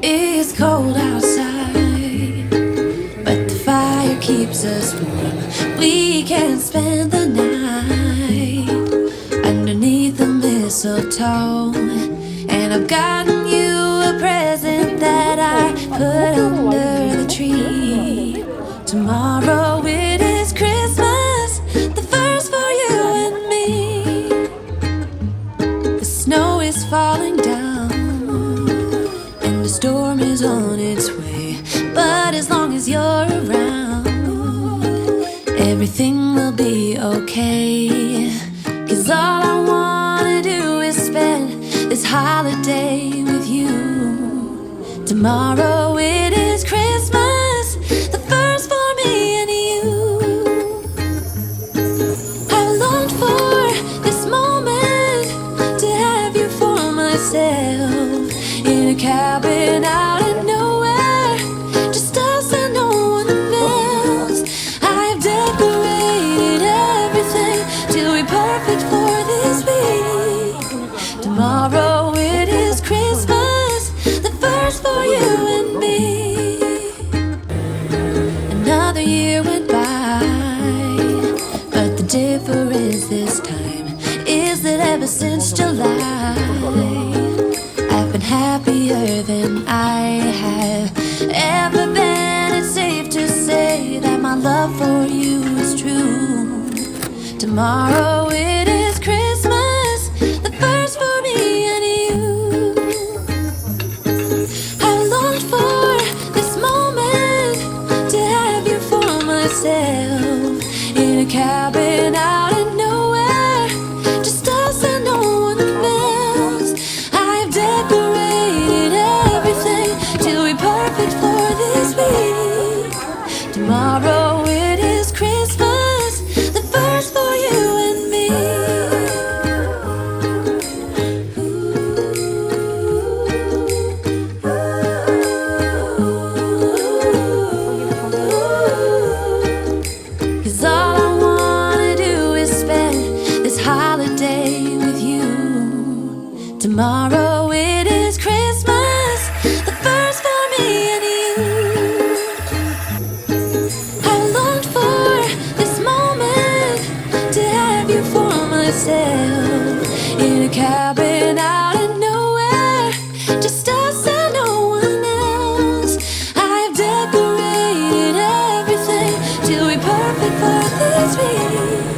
It's cold outside, but the fire keeps us warm. We can spend the night underneath the mistletoe. And I've gotten you a present that I put under the tree. Tomorrow it is Christmas, the first for you and me. The snow is falling down and the storm is on its way. But as long as you're around, everything will be okay. 'Cause all I wanna do is spend this holiday with you. Tomorrow it is Christmas, the first for me and you. I longed for this moment to have you for myself, in a cabin out in nowhere, just us and no one else. I've decorated everything till we're perfect for this week. Tomorrow it is Christmas, the first for you and me. Another year went by, but the difference this time is that ever since July, I've been happier than I have ever been. It's safe to say that my love for you is true. Tomorrow it is Christmas, the first for me and you. I longed for this moment to have you for myself, in a cabin out in nowhere, just us and no one else. I've decorated everything till we're perfect for this week. Tomorrow it is Christmas, the first for you and me. Cause all I wanna do is spend this holiday with you. Tomorrow it is Christmas, the first for me and you. I longed for this moment to have you for myself, in a cabin out in nowhere, just us and no one else. I've decorated everything till we're perfect for this week.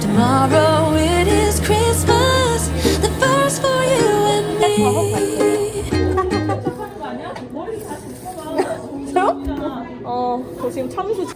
Tomorrow it is Christmas, the first for you and me. 저 지금 참수.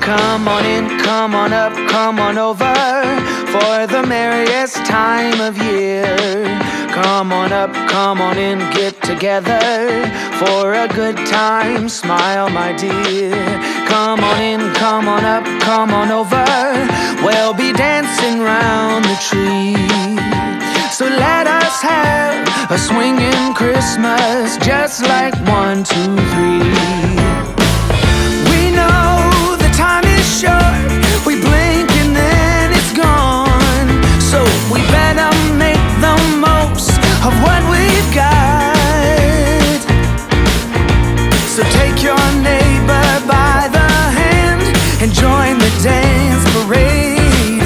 Come on in, come on up, come on over for the merriest time of year. Come on up, come on in, get together for a good time. Smile, my dear. Come on in, come on up, come on over. We'll be dancing round the tree. So let us have a swinging Christmas, just like 1, 2, 3. We know the time is short, we blink and then it's gone. So we better make the most of what we've got. So take your neighbor by the hand and join the dance parade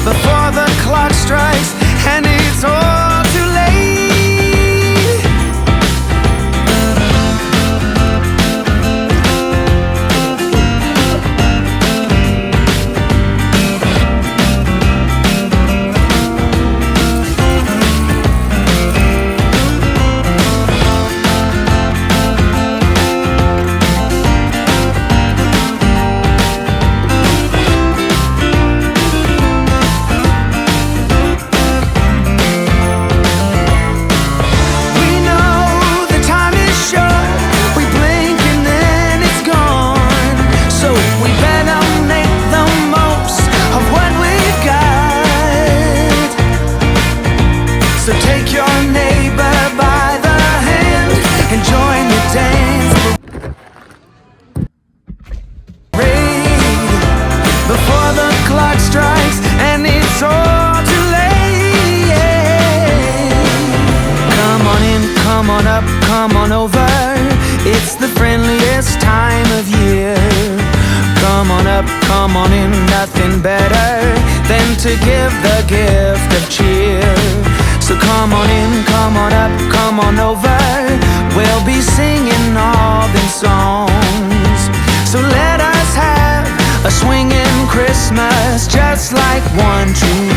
before the clock strikes and it's all too late. come on in, nothing better than to give the gift of cheer. So come on in, come on up, come on over. We'll be singing all them songs. So let us have a swinging Christmas, just like one true